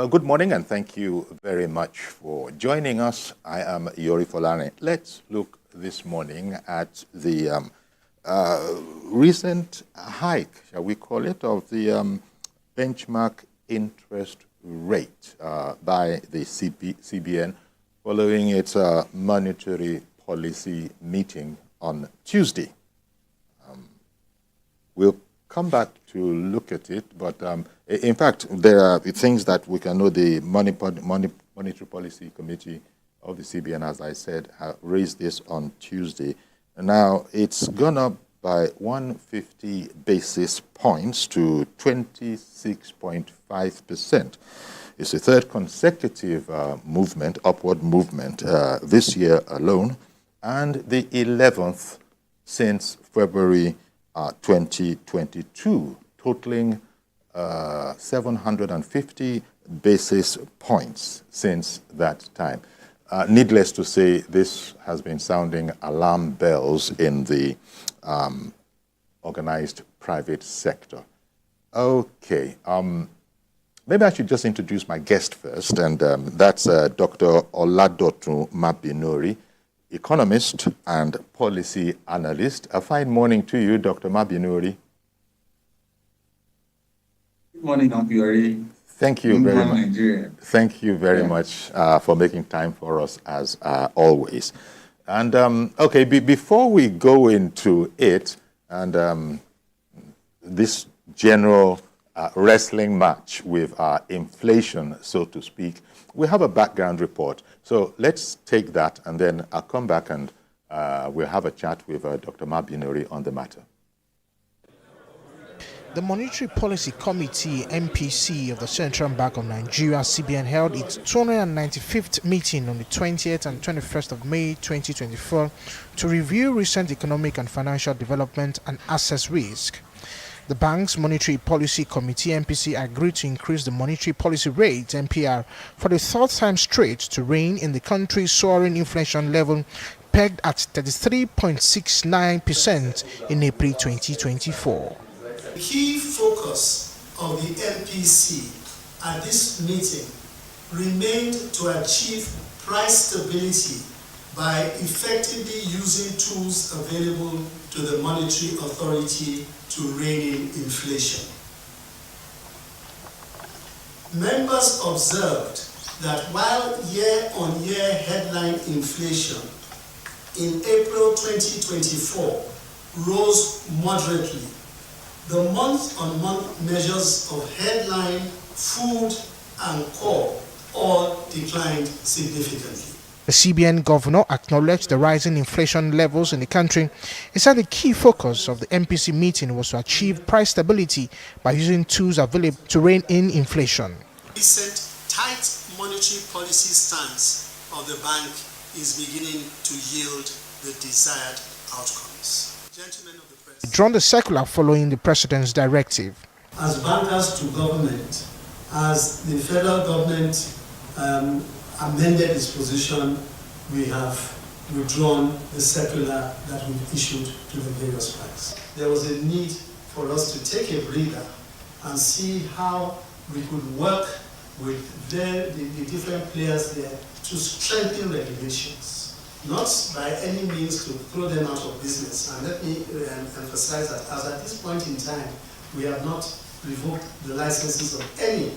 Well, good morning and thank you very much for joining us. I am Yori Folane. Let's look this morning at the recent hike, shall we call it, of the benchmark interest rate by the CBN following its monetary policy meeting on Tuesday. We'll come back to look at it, but in fact, there are things that we can know. The Monetary Policy Committee of the CBN, as I said, raised this on Tuesday. Now, it's gone up by 150 basis points to 26.5%. It's the third consecutive upward movement this year alone, and the 11th since February 2022, totaling 750 basis points since that time. Needless to say, this has been sounding alarm bells in the organized private sector. Okay, maybe I should just introduce my guest first, and that's Dr. Oladotun Mabinori, economist and policy analyst. A fine morning to you, Dr. Mabinori. Good morning, Yori. Thank you very much. Nigeria. Thank you very much for making time for us, as always. And okay, before we go into it and this general wrestling match with inflation, so to speak, we have a background report. So let's take that, and then I'll come back and we'll have a chat with Dr. Mabinori on the matter. The Monetary Policy Committee, MPC, of the Central Bank of Nigeria, CBN, held its 295th meeting on the 20th and 21st of May 2024 to review recent economic and financial development and assess risk. The bank's Monetary Policy Committee, MPC, agreed to increase the monetary policy rate, MPR, for the third time straight to rein in the country's soaring inflation level, pegged at 33.69% in April 2024. The key focus of the MPC at this meeting remained to achieve price stability by effectively using tools available to the Monetary Authority to rein in inflation. Members observed that while year-on-year headline inflation in April 2024 rose moderately, the month-on-month measures of headline, food, and core all declined significantly. The CBN governor acknowledged the rising inflation levels in the country. He said the key focus of the MPC meeting was to achieve price stability by using tools available to rein in inflation. Recent tight monetary policy stance of the bank is beginning to yield the desired outcomes. Gentlemen of the press, Drawn the circular following the president's directive. as bankers to government, as the federal government amended its position, we have withdrawn the circular that we issued to the various banks. There was a need for us to take a breather and see how we could work with the different players there to strengthen regulations, not by any means to throw them out of business. And let me emphasize that as at this point in time, we have not revoked the licenses of any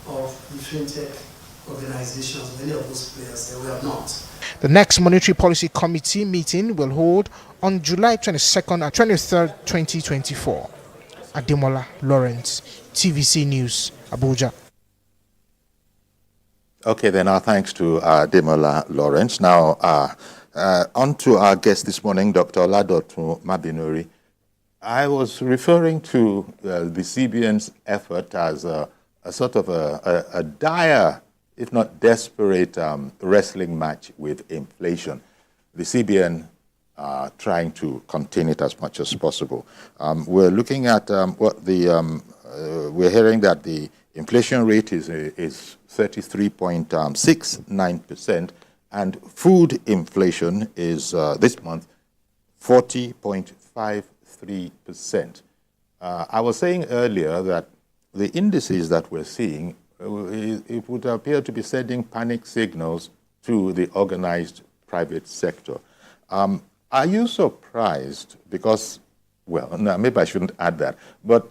of the fintech organizations, many of those players, we have not. The next Monetary Policy Committee meeting will hold on July 22nd and 23rd, 2024. Ademola Lawrence, TVC News, Abuja. Okay, then our thanks to Ademola Lawrence. Now, on to our guest this morning, Dr. Oladotun Mabinori. I was referring to the CBN's effort as a sort of a dire, if not desperate, wrestling match with inflation. The CBN trying to contain it as much as possible. We're looking at what the we're hearing that the inflation rate is 33.69%, and food inflation is this month 40.53%. I was saying earlier that the indices that we're seeing it would appear to be sending panic signals to the organized private sector. Are you surprised? Because, well, no, maybe I shouldn't add that, but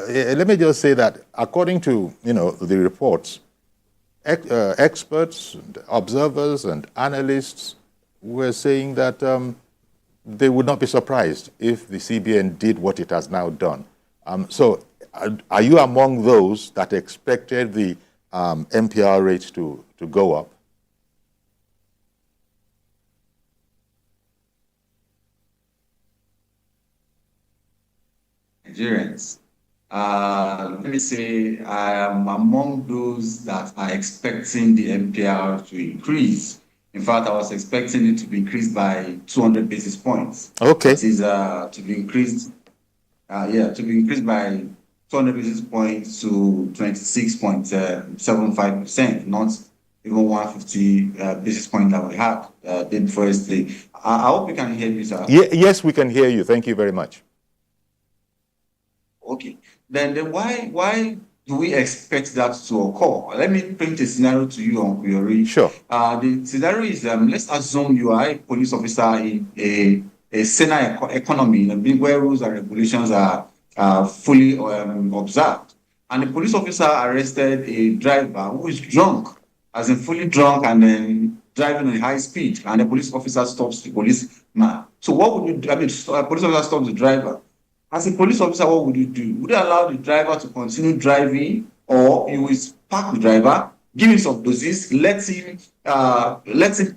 let me just say that according to the reports, experts, observers, and analysts were saying that they would not be surprised if the CBN did what it has now done. So, are you among those that expected the MPR rate to go up? Nigerians. Let me say I am among those that are expecting the MPR to increase. In fact, I was expecting it to be increased by 200 basis points. Okay. It is to be increased, to be increased by 200 basis points to 26.75%, not even 150 basis points that we had day before yesterday. I hope you can hear me, sir. Yes, we can hear you. Thank you very much. Okay. Then why do we expect that to occur? Let me paint a scenario to you on Kuyori. Sure. The scenario is let's assume you are a police officer in a sane economy, where rules and regulations are fully observed. And the police officer arrested a driver who is drunk, as in fully drunk, and then driving at high speed. And the police officer stops the policeman. So what would you do? I mean, a police officer stops the driver. As a police officer, what would you do? Would you allow the driver to continue driving, or you will park the driver, give him some doses, let him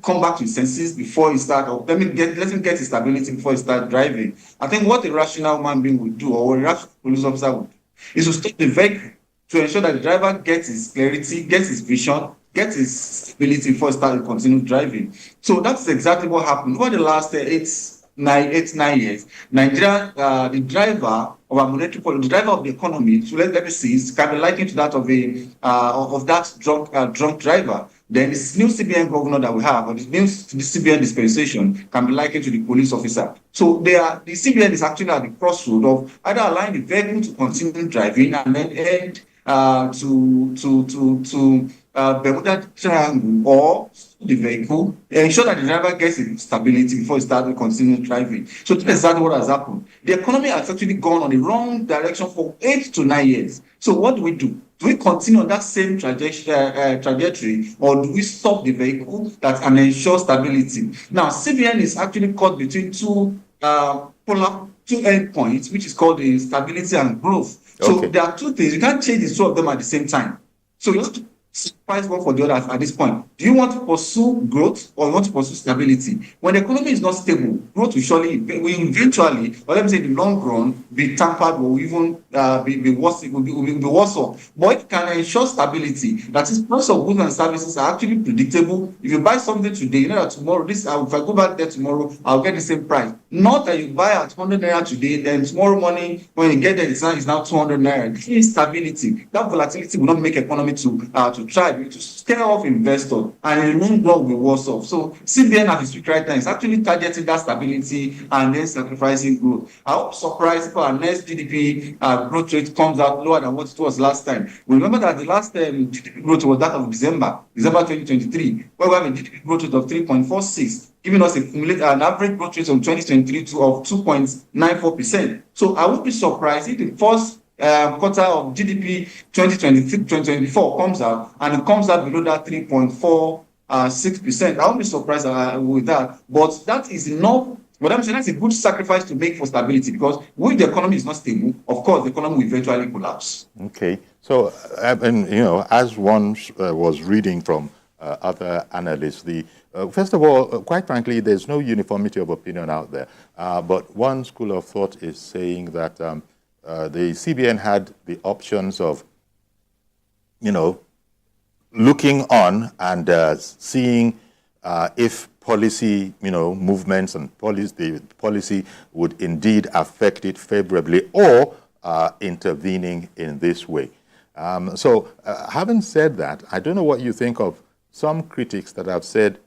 come back to his senses before he starts, or let him get his stability before he starts driving? I think what a rational human being would do, or a rational police officer would do, is to stop the vehicle to ensure that the driver gets his clarity, gets his vision, gets his stability before he starts to continue driving. So that's exactly what happened over the last 9 years. Nigeria, the driver of our monetary policy, the driver of the economy, so let me see, can be likened to that of that drunk driver. Then this new CBN governor that we have, or the CBN dispensation, can be likened to the police officer. So the CBN is actually at the crossroad of either allowing the vehicle to continue driving and then end to Bermuda Triangle, or the vehicle, ensure that the driver gets stability before he starts to continue driving. So that's exactly what has happened. The economy has actually gone on the wrong direction for 8 to 9 years. So what do? Do we continue on that same trajectory, or do we stop the vehicle and ensure stability? Now, CBN is actually caught between two endpoints, which is called the stability and growth. So there are two things. You can't change the two of them at the same time. So you have to sacrifice one for the other at this point. Do you want to pursue growth, or you want to pursue stability? When the economy is not stable, growth will eventually, or let me say in the long run, be tampered, or even be worse. It will be worse off. But it can ensure stability. That is, price of goods and services are actually predictable. If you buy something today, you know that tomorrow, if I go back there tomorrow, I'll get the same price. Not that you buy at 100 naira today, then tomorrow morning when you get there, the sign is now 200 naira. This instability, that volatility will not make economy to thrive, to scare off investors, and in the long run will be worse off. So CBN at its peak right now is actually targeting that stability and then sacrificing growth. I hope surprise if our next GDP growth rate comes out lower than what it was last time. We remember that the last GDP growth was that of December 2023, where we have a GDP growth rate of 3.46, giving us an average growth rate from 2023 of 2.94%. So I would be surprised if the first quarter of GDP 2023-2024 comes out, and it comes out below that 3.46%. I won't be surprised with that, but that is enough. What I'm saying, that's a good sacrifice to make for stability, because when the economy is not stable, of course, the economy will eventually collapse. Okay. So, as one was reading from other analysts, first of all, quite frankly, there's no uniformity of opinion out there. But one school of thought is saying that the CBN had the options of, looking on and seeing if policy, movements and the policy would indeed affect it favorably, or intervening in this way. So, having said that, I don't know what you think of some critics that have said,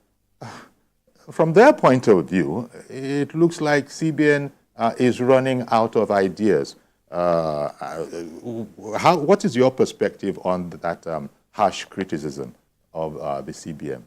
from their point of view, it looks like CBN is running out of ideas. What is your perspective on that harsh criticism of the CBN?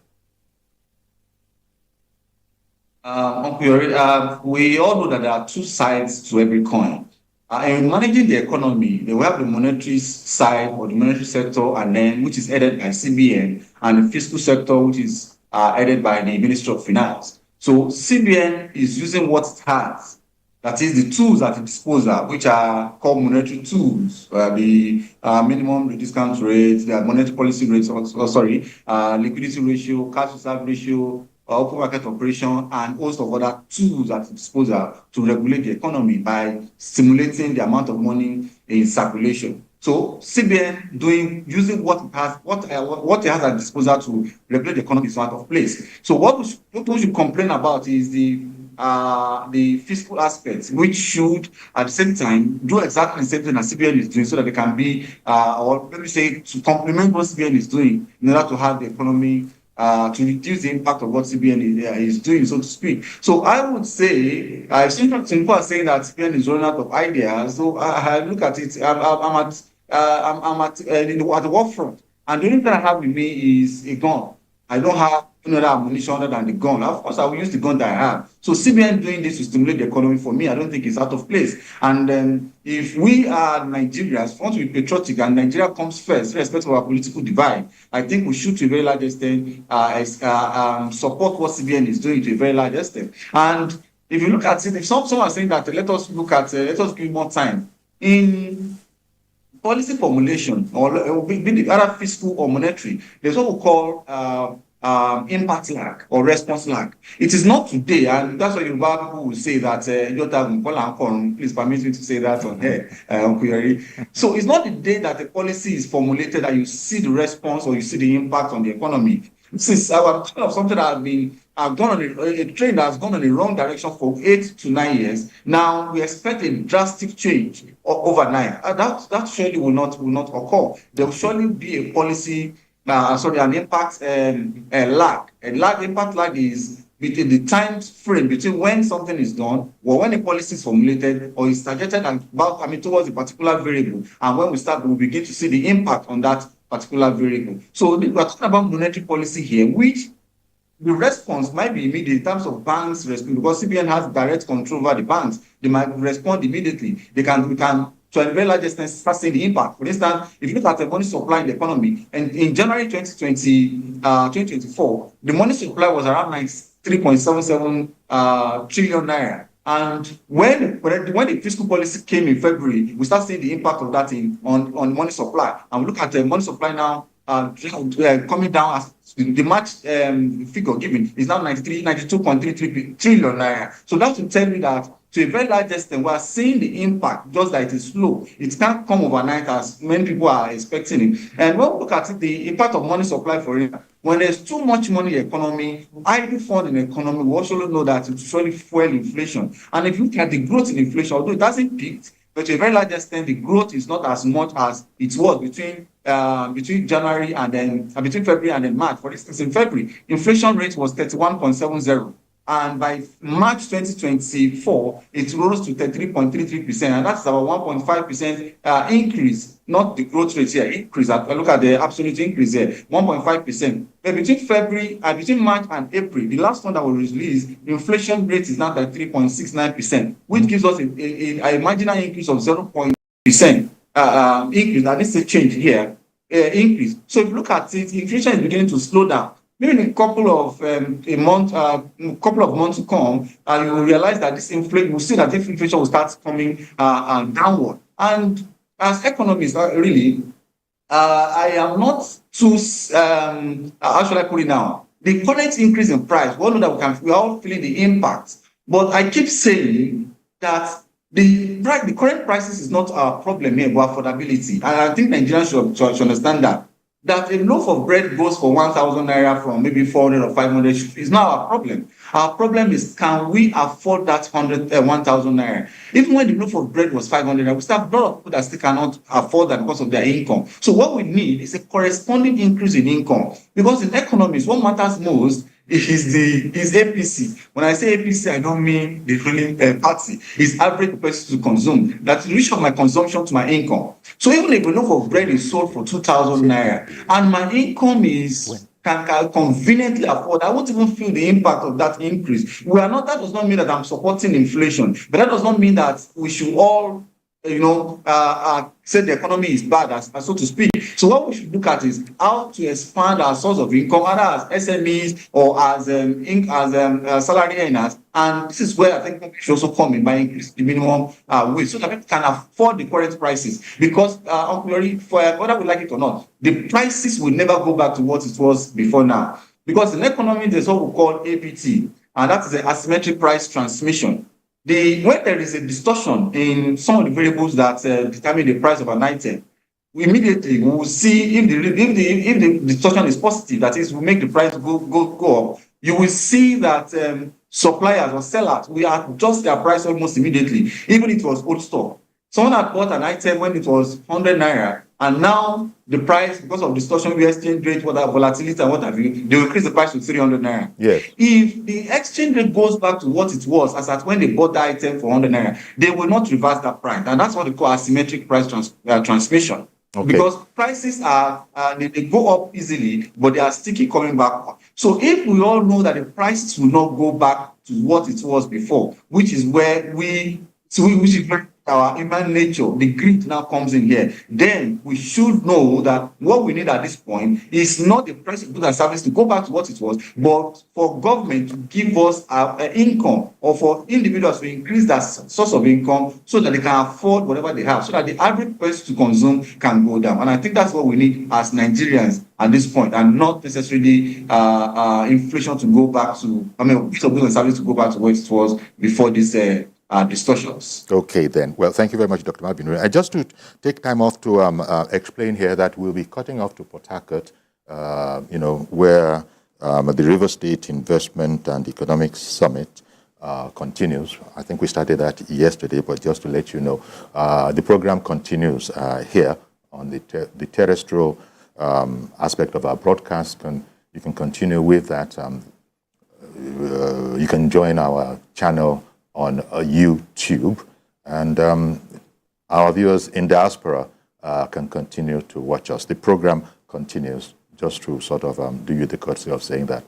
We all know that there are two sides to every coin. In managing the economy, they will have the monetary side or the monetary sector, and then which is headed by CBN, and the fiscal sector, which is headed by the Ministry of Finance. So CBN is using what it has, that is the tools at its disposal, which are called monetary tools, the minimum discount rate, the monetary policy rates, liquidity ratio, cash reserve ratio, open market operation, and host of other tools at its disposal to regulate the economy by stimulating the amount of money in circulation. So CBN using what it has, what it has at disposal to regulate the economy is out of place. So what we should complain about is the fiscal aspects, which should at the same time do exactly the same thing as CBN is doing, so that they can be, or let me say, to complement what CBN is doing in order to have the economy to reduce the impact of what CBN is doing, so to speak. So I would say, I've seen some people are saying that CBN is running out of ideas. So I look at it, I'm at the war front, and the only thing I have with me is a gun. I don't have any other ammunition other than the gun. Of course, I will use the gun that I have. So CBN doing this to stimulate the economy, for me, I don't think it's out of place. And if we are Nigerians, want to be patriotic, and Nigeria comes first, irrespective of our political divide, I think we should, to a very large extent, support what CBN is doing to a very large extent. And if you look at it, if someone is saying that let us give more time in policy formulation, or be the other fiscal or monetary, there's what we call impact lag or response lag. It is not today, and that's why Yoruba people will say that please permit me to say that on here, So it's not the day that the policy is formulated that you see the response or you see the impact on the economy. Since I'm talking of something that I've gone on a train that has gone in the wrong direction for 8 to 9 years. Now we expect a drastic change overnight. That surely will not occur. There will surely be a policy, an impact lag. Impact lag is between the time frame between when something is done, or when a policy is formulated or is targeted towards a particular variable, and when we begin to see the impact on that particular variable. So we are talking about monetary policy here, which the response might be immediate in terms of banks responding, because CBN has direct control over the banks. They might respond immediately. We can, to a very large extent, start seeing the impact. For instance, if you look at the money supply in the economy, and in January 2024, the money supply was around 3.77 trillion naira. And when the fiscal policy came in February, we start seeing the impact of that on money supply. And we look at the money supply now coming down, as the March figure given is now 92.33 trillion naira. So that will tell me that to a very large extent, we are seeing the impact, just that it is slow. It can't come overnight as many people are expecting it. And when we look at it, the impact of money supply for it, when there's too much money in the economy, idle fund in the economy, we also know that it will surely fuel inflation. And if you look at the growth in inflation, although it hasn't peaked, but to a very large extent, the growth is not as much as it was between January and then between February and then March. For instance, in February, inflation rate was 31.70. And by March 2024, it rose to 33.33%, and that's about 1.5% increase, not the growth rate here, increase. Look at the absolute increase here, 1.5%. But between March and April, the last one that was released, inflation rate is now at 3.69%, which gives us a marginal increase of 0.0% increase. That is a change here, increase. So if you look at it, inflation is beginning to slow down. Maybe in a couple of months to come, you will realize that you will see that this inflation will start coming downward. And as economists, really, I am not too, how should I put it now? The current increase in price, we all know that we are all feeling the impact. But I keep saying that the current prices is not our problem here, but affordability. And I think Nigerians should understand that a loaf of bread goes for 1,000 naira from maybe 400 or 500 is not our problem. Our problem is, can we afford that 1,000 naira? Even when the loaf of bread was 500 naira, we still have a lot of people that still cannot afford that because of their income. So what we need is a corresponding increase in income. Because in economies, what matters most is APC. When I say APC, I don't mean the ruling party. It's average person to consume. That's the ratio of my consumption to my income. So even if a loaf of bread is sold for 2,000 naira and my income is can conveniently afford, I won't even feel the impact of that increase. That does not mean that I'm supporting inflation, but that does not mean that we should all say the economy is bad, as so to speak. So what we should look at is how to expand our source of income, either as SMEs or as salary earners. And this is where I think we should also come in by increasing the minimum wage, so that people can afford the current prices. Because whether we like it or not, the prices will never go back to what it was before now. Because in economy, there's what we call APT, and that is the asymmetric price transmission. When there is a distortion in some of the variables that determine the price of an item, immediately we will see if the distortion is positive, that is, will make the price go up. You will see that suppliers or sellers will adjust their price almost immediately, even if it was old stock. Someone had bought an item when it was 100 naira, and now the price, because of distortion, the exchange rate, volatility, and what have you, they will increase the price to 300 naira. Yes. If the exchange rate goes back to what it was as at when they bought the item for 100 naira, they will not reverse that price, and that's what they call asymmetric price transmission. Okay. Because prices they go up easily, but they are still keep coming back up. So if we all know that the prices will not go back to what it was before, which is where which is where our human nature, the greed now comes in here, then we should know that what we need at this point is not the price of goods and services to go back to what it was, but for government to give us an income, or for individuals to increase that source of income so that they can afford whatever they have, so that the average price to consume can go down. And I think that's what we need as Nigerians at this point, and not necessarily inflation to go back to, goods and services to go back to what it was before this distortions. Okay, then. Well, thank you very much, Dr. Mabinuri. Just to take time off to explain here that we'll be cutting off to Port Harcourt, where the River State Investment and Economic Summit continues. I think we started that yesterday, but just to let you know, the program continues here on the terrestrial aspect of our broadcast. You can continue with that. You can join our channel on YouTube, and our viewers in diaspora can continue to watch us. The program continues, just to sort of do you the courtesy of saying that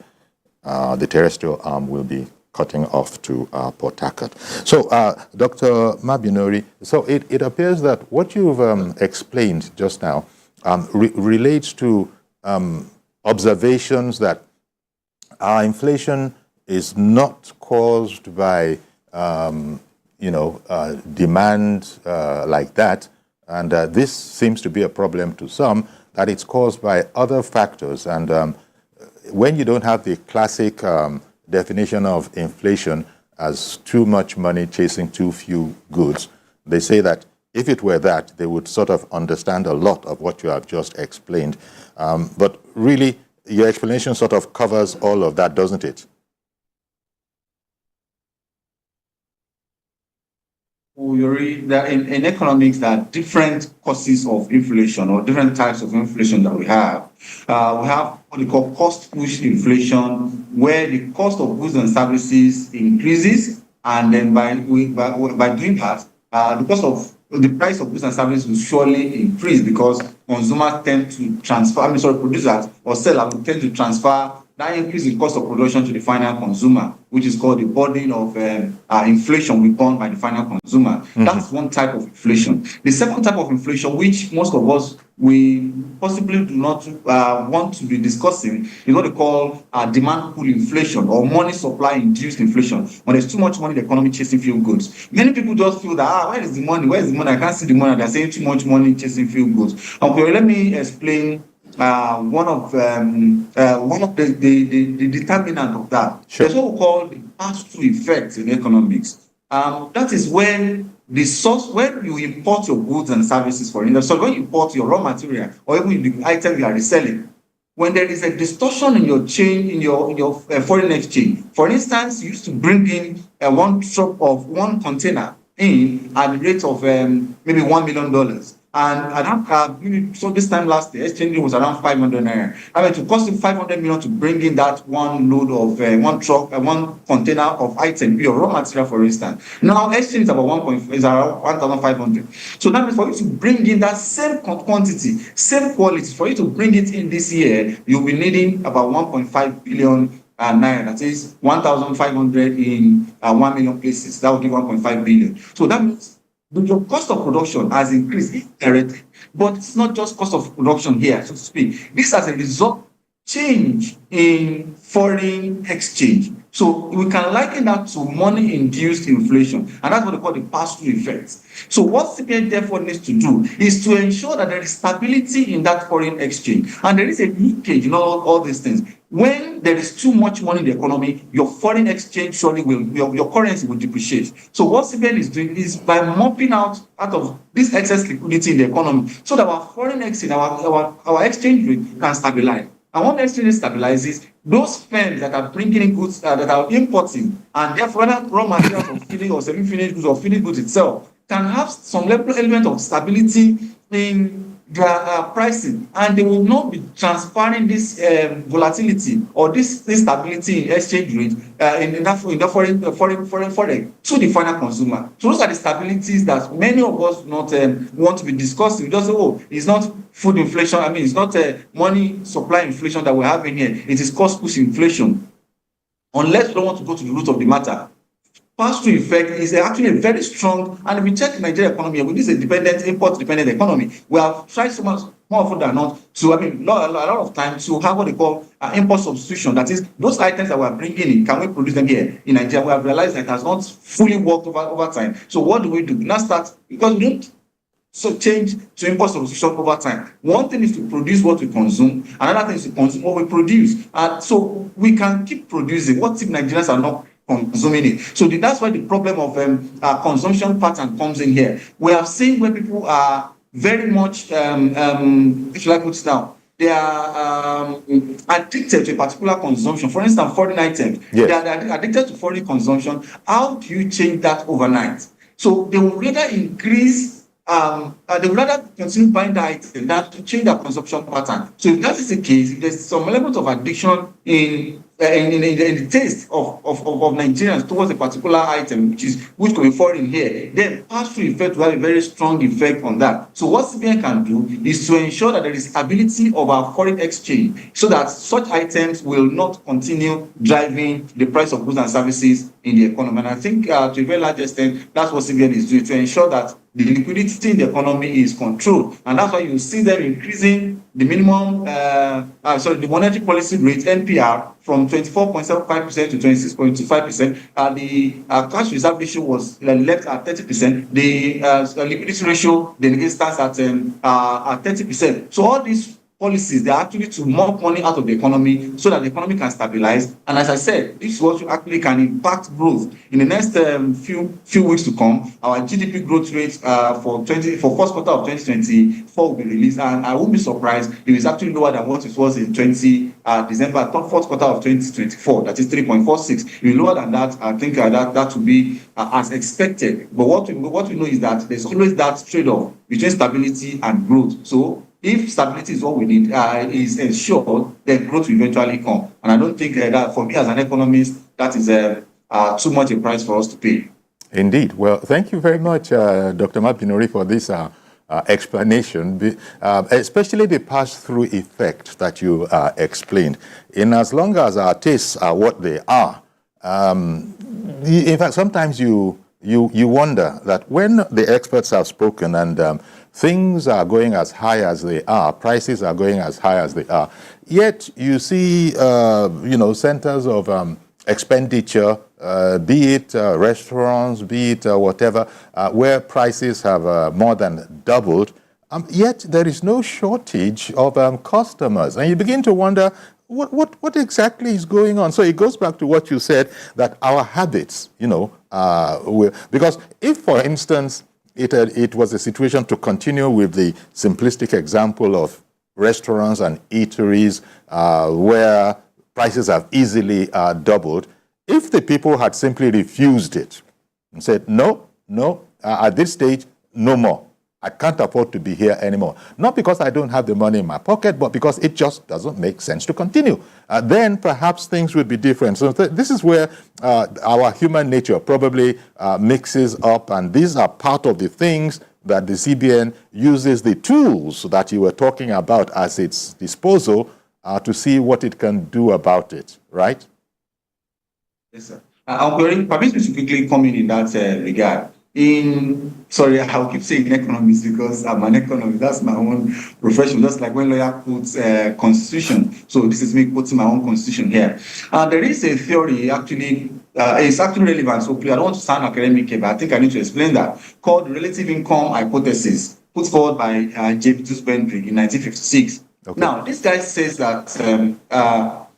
the terrestrial arm will be cutting off to Port Harcourt. So, Dr. Mabinuri, so it appears that what you've explained just now relates to observations that our inflation is not caused by demand like that, and this seems to be a problem to some, that it's caused by other factors. And when you don't have the classic definition of inflation as too much money chasing too few goods, they say that if it were that, they would sort of understand a lot of what you have just explained. But really, your explanation sort of covers all of that, doesn't it? In economics, there are different causes of inflation, or different types of inflation that we have. We have what we call cost-push inflation, where the cost of goods and services increases, and then by doing that, the price of goods and services will surely increase, because consumers tend to producers or sellers will tend to transfer that increase in cost of production to the final consumer, which is called the burden of inflation borne by the final consumer. Mm-hmm. That's one type of inflation. The second type of inflation, which most of us we possibly do not want to be discussing, is what they call demand pull inflation, or money supply induced inflation. When there's too much money in the economy chasing few goods, many people just feel that where is the money? Where is the money? I can't see the money. They're saying too much money chasing few goods. Okay, let me explain one of the determinant of that. Sure. There's what we call the pass-through effect in economics. That is when when you import your goods and services, for instance, so when you import your raw material or even the item you are reselling, when there is a distortion in your chain, in your foreign exchange. For instance, you used to bring in one container in at the rate of maybe $1 million. So this time last year, exchange rate was around 500 naira. I mean, to cost you 500 million to bring in that one load of one truck, one container of item, your raw material, for instance. Now, exchange is about is around 1,500. So that means for you to bring in that same quantity, same quality, for you to bring it in this year, you'll be needing about 1.5 billion naira. That is 1,500 in 1 million places. That will give 1.5 billion. So that means your cost of production has increased indirectly, but it's not just cost of production here, so to speak. This as a result change in foreign exchange. So we can liken that to money-induced inflation, and that's what they call the pass-through effect. So what CBN therefore needs to do is to ensure that there is stability in that foreign exchange, and there is a leakage in all these things. When there is too much money in the economy, your foreign exchange surely will, your currency will depreciate. So what CBN is doing is by mopping out of this excess liquidity in the economy, so that our foreign exchange, our exchange rate can stabilize. And when the exchange rate stabilizes, those firms that are bringing in goods, that are importing, and therefore raw materials or finished or semi-finished goods or finished goods itself, can have some element of stability in their pricing, and they will not be transferring this volatility or this instability in exchange rate in the foreign to the final consumer. So those are the stabilities that many of us not want to be discussing. We just say, oh, it's not food inflation. I mean, it's not money supply inflation that we're having here. It is cost push inflation. Unless we don't want to go to the root of the matter. Pass-through effect is actually a very strong, and if we check the Nigerian economy, which is a import-dependent economy, we have tried so much more often than not to, a lot of time to have what they call import substitution. That is, those items that we are bringing in, can we produce them here in Nigeria? We have realized that it has not fully worked over time. So what do? We now start, because we don't change to import substitution over time. One thing is to produce what we consume, another thing is to consume what we produce. So we can keep producing what if Nigerians are not consuming it. So that's why the problem of consumption pattern comes in here. We have seen where people are very much, if you like, put it now, they are addicted to a particular consumption. For instance, foreign items. Yes. They are addicted to foreign consumption. How do you change that overnight? So they will rather increase, they would rather continue buying the item than to change their consumption pattern. So if that is the case, if there's some element of addiction in the taste of Nigerians towards a particular item, which could be foreign here, then pass-through effect will have a very strong effect on that. So what CBN can do is to ensure that there is stability of our foreign exchange, so that such items will not continue driving the price of goods and services in the economy. And I think to a very large extent, that's what CBN is doing, to ensure that the liquidity in the economy is controlled. And that's why you see them increasing the minimum, the monetary policy rate, NPR, from 24.75% to 26.25%. The cash reserve ratio was left at 30%. The liquidity ratio then stands at 30%. So all these policies, they are actually to mop money out of the economy so that the economy can stabilize. And as I said, this is what actually can impact growth. In the next few weeks to come, our GDP growth rate for first quarter of 2024 will be released, and I won't be surprised if it's actually lower than what it was in December, fourth quarter of 2024. That is 3.46. If it's lower than that, I think that will be as expected. But what we know is that there's always that trade-off between stability and growth. So if stability is what we need, is ensured, then growth will eventually come. And I don't think that, for me as an economist, that is too much a price for us to pay. Indeed. Well, thank you very much, Dr. Mabinori, for this explanation, especially the pass-through effect that you explained. In as long as our tastes are what they are, in fact, sometimes you wonder that when the experts have spoken and things are going as high as they are, prices are going as high as they are, yet you see, centers of expenditure, be it restaurants, be it whatever, where prices have more than doubled, yet there is no shortage of customers. And you begin to wonder, what exactly is going on? So it goes back to what you said, that our habits, because if, for instance, it was a situation, to continue with the simplistic example of restaurants and eateries where prices have easily doubled, if the people had simply refused it and said, no, at this stage, no more, I can't afford to be here anymore. Not because I don't have the money in my pocket, but because it just doesn't make sense to continue. Then perhaps things would be different. So this is where our human nature probably mixes up, and these are part of the things that the CBN uses the tools that you were talking about as its disposal to see what it can do about it, right? Yes, sir. Permit me to quickly comment in that regard. Sorry, I'll keep saying economics because I'm an economist. That's my own profession. Just like when lawyer quotes constitution. So this is me quoting my own constitution here. There is a theory actually. It's actually relevant. So please, I don't want to sound academic here, but I think I need to explain that. Called relative income hypothesis, put forward by J.P. Dewsbury in 1956. Okay. Now, this guy says that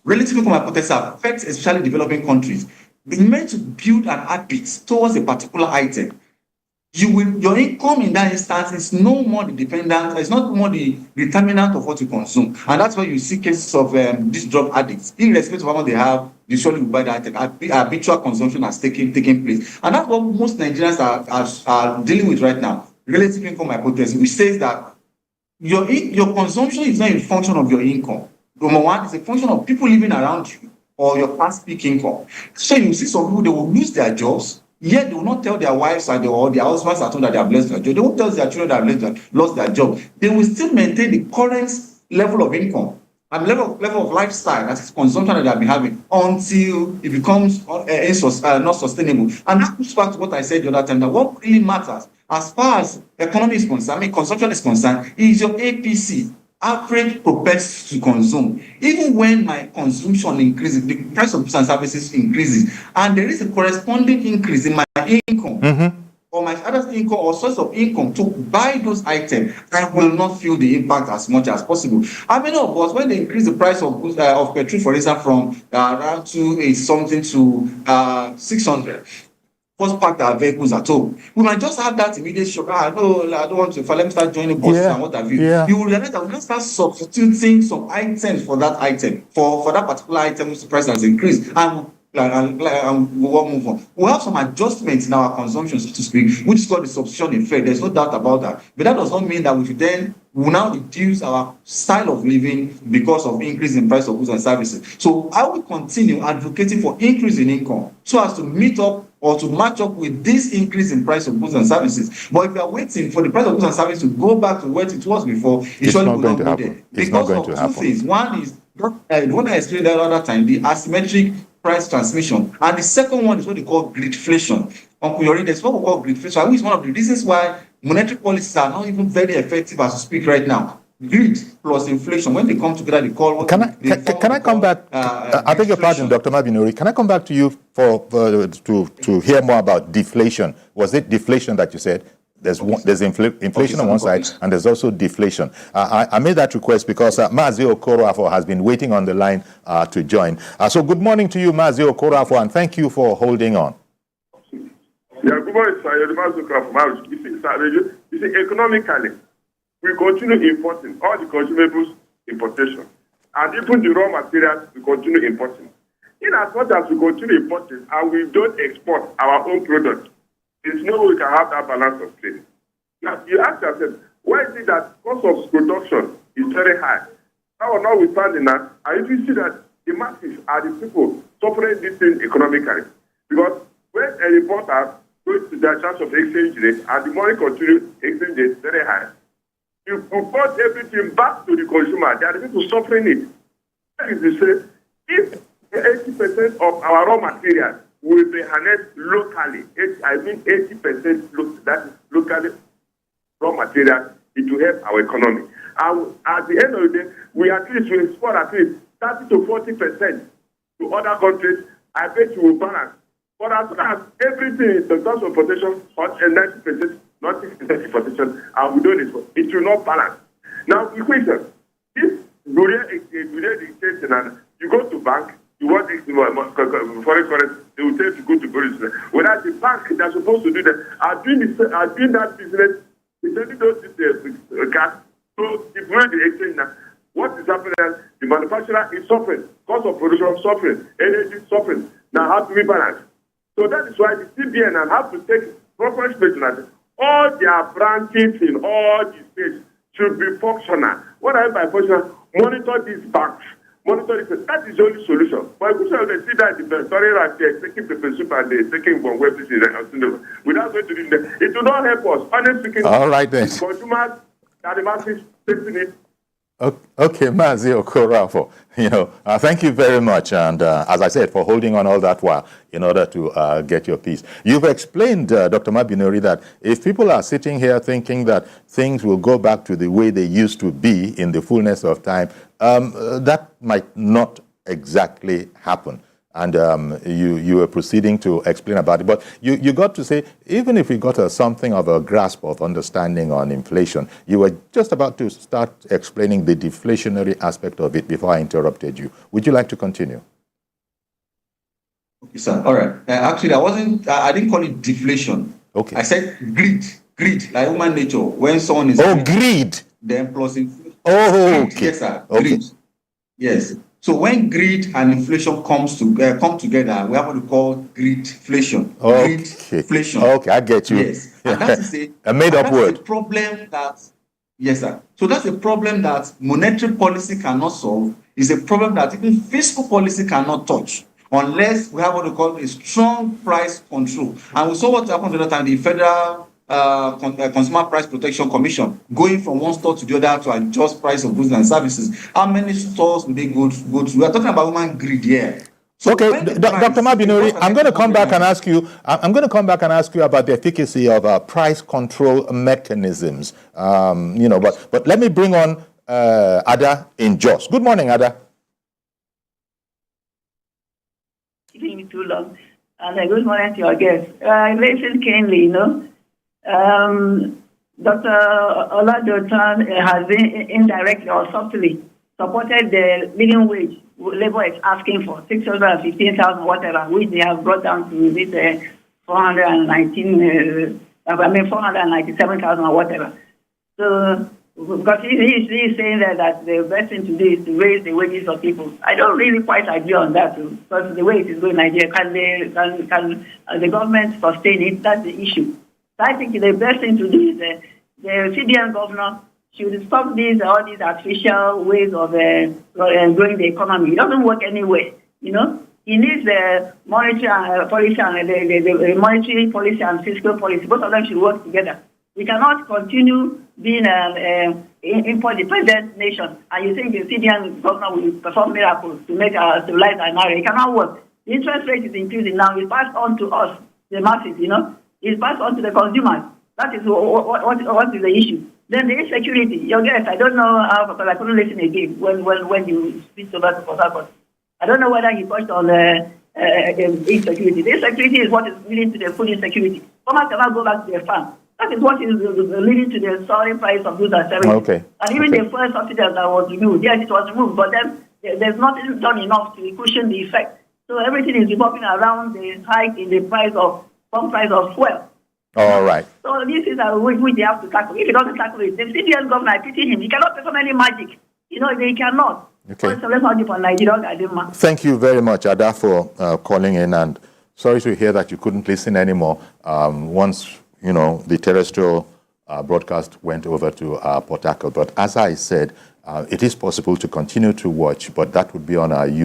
relative income hypothesis affects especially developing countries. It's meant to build an habit towards a particular item. Your income in that instance is no more the dependent, it's not more the determinant of what you consume. And that's why you see cases of these drug addicts, irrespective of what they have, they surely will buy that item. Habitual consumption has taken place. And that's what most Nigerians are dealing with right now. Relative income hypothesis, which says that your consumption is not a function of your income. Number one, it's a function of people living around you or your past peak income. So you see some people, they will lose their jobs, yet they will not tell their wives or their husbands at home that they have lost their job. They won't tell their children that they have lost their job. They will still maintain the current level of income and level of lifestyle, that is consumption that they have been having, until it becomes not sustainable. And that goes back to what I said the other time, that what really matters as far as economy is concerned, consumption is concerned, is your APC, average propensity to consume. Even when my consumption increases, the price of goods and services increases, and there is a corresponding increase in my income, or my other income or source of income to buy those items, I will not feel the impact as much as possible. How many of us, when they increase the price of goods, of petrol, for example, from around 2 something to 600, first park our vehicles at home, we might just have that immediate shock. No, I don't want to. Let me start joining buses and what have you. You will realize that we can start substituting some items for that item, for that particular item whose price has increased, and we won't move on. We'll have some adjustments in our consumption, so to speak, which is called the substitution effect. There's no doubt about that. But that does not mean that we should then will now reduce our style of living because of increase in price of goods and services. So I will continue advocating for increase in income so as to meet up or to match up with this increase in price of goods and services. But if we are waiting for the price of goods and services to go back to what it was before, it surely will not go there. Because of two things. One is what I explained the other time, the asymmetric price transmission, and the second one is what they call greedflation. There's what we call greedflation, which is one of the reasons why monetary policies are not even very effective as we speak right now. Greed plus inflation, when they come together, they call what. Can I come back? I beg your pardon, Dr. Mabinori. Can I come back to you to hear more about deflation? Was it deflation that you said? There's inflation on one side, and there's also deflation. I made that request because Mazi Okoroafo has been waiting on the line to join. So good morning to you, Mazi Okoroafo, and thank you for holding on. Yeah, good morning, sir. You see, economically, we continue importing all the consumables importation, and even the raw materials we continue importing. In as much as we continue importing and we don't export our own products, there's no way we can have that balance of trade. Now, you ask yourself, why is it that cost of production is very high? Now, notwithstanding that, I usually see that the masses are the people suffering this thing economically. Because when a reporter goes to their chance of exchange rate and the money continues exchange rate very high, you put everything back to the consumer. There are the people suffering it. That is to say, if 80% of our raw materials will be harnessed locally, 80% that is locally raw materials, it will help our economy. And at the end of the day, we export at least 30 to 40% to other countries. I bet you will balance. But as far as everything in terms of protection, 90%, not 60% protection, and we don't it will not balance. Now, the question, if you and you go to bank, you want foreign currency, they will tell you to go to business. Whereas the bank, they're supposed to do that, are doing that business, they don't do cash. So if we're the exchange now, what is happening is the manufacturer is suffering, cost of production suffering, energy suffering. Now, how to rebalance? So that is why the CBN have to take proper measures. all their branches in all the states should be functional. What I mean by functional, monitor these banks, monitor this. That is the only solution. But if they see that the story that they're taking pepper soup and they're taking from web without going to do that, it will not help us. Honestly speaking, all right then. Consumers that the masses taking it. Okay, Mazi Okorafo, thank you very much. And as I said, for holding on all that while in order to get your piece. You've explained, Dr. Mabinori, that if people are sitting here thinking that things will go back to the way they used to be in the fullness of time, that might not exactly happen. And you were proceeding to explain about it. But you got to say, even if we got something of a grasp of understanding on inflation, you were just about to start explaining the deflationary aspect of it before I interrupted you. Would you like to continue? Okay, sir. All right. Actually, I didn't call it deflation. Okay. I said greed, like human nature. When someone is... Oh, greed. Then plus inflation. Oh, okay. Yes, sir. Okay. Greed. Yes. So when greed and inflation come together, we have what we call greedflation. Okay. Greedflation. Okay, I get you. Yes. And that is a made-up word. A problem that, yes, sir. So that's a problem that monetary policy cannot solve. It's a problem that even fiscal policy cannot touch unless we have what we call a strong price control. And we saw what happened the other time, the Federal Consumer Price Protection Commission going from one store to the other to adjust price of goods and services. How many stores will they go to? We are talking about human greed here. So okay, Dr. Mabinori, I'm going to come back and ask you. I'm going to come back and ask you about the efficacy of price control mechanisms. But let me bring on Ada in Jos. Good morning, Ada. Keeping me too long, and good morning to your guest. I listened keenly, Dr. Oladotan has been indirectly or subtly supported the living wage labor is asking for, 615,000 whatever, which they have brought down to this 497,000 or whatever. So, because he's saying that the best thing to do is to raise the wages of people. I don't really quite agree on that, because the way it is going in Nigeria, can the government sustain it? That's the issue. So I think the best thing to do is the CBN governor should stop all these artificial ways of growing the economy. It doesn't work anywhere, He needs the monetary policy and the monetary policy and fiscal policy. Both of them should work together. We cannot continue being an import-dependent nation, and you think the CBN governor will perform miracles to make our civilize our area. It cannot work. The interest rate is increasing now. It's passed on to us, the masses, It's passed on to the consumers. That is what is the issue. Then the insecurity. Your guest, I don't know how, because I couldn't listen again when you speak to that for that. I don't know whether he touched on insecurity. The insecurity is what is leading to the food insecurity. Farmers cannot go back to their farm. That is what is leading to the soaring price of goods and services. Okay. And even the first subsidy that was removed, yes, it was removed, but then there's nothing done enough to cushion the effect. So everything is revolving around the hike in the price of fuel. All right. So this is which they have to tackle. If he doesn't tackle it, the CBN governor, I pity him. He cannot perform any magic. They cannot. Okay. So let's not do for Nigeria. Thank you very much, Ada, for calling in. And sorry to hear that you couldn't listen anymore once, the terrestrial broadcast went over to Port Harcourt. But as I said, it is possible to continue to watch, but that would be on our YouTube.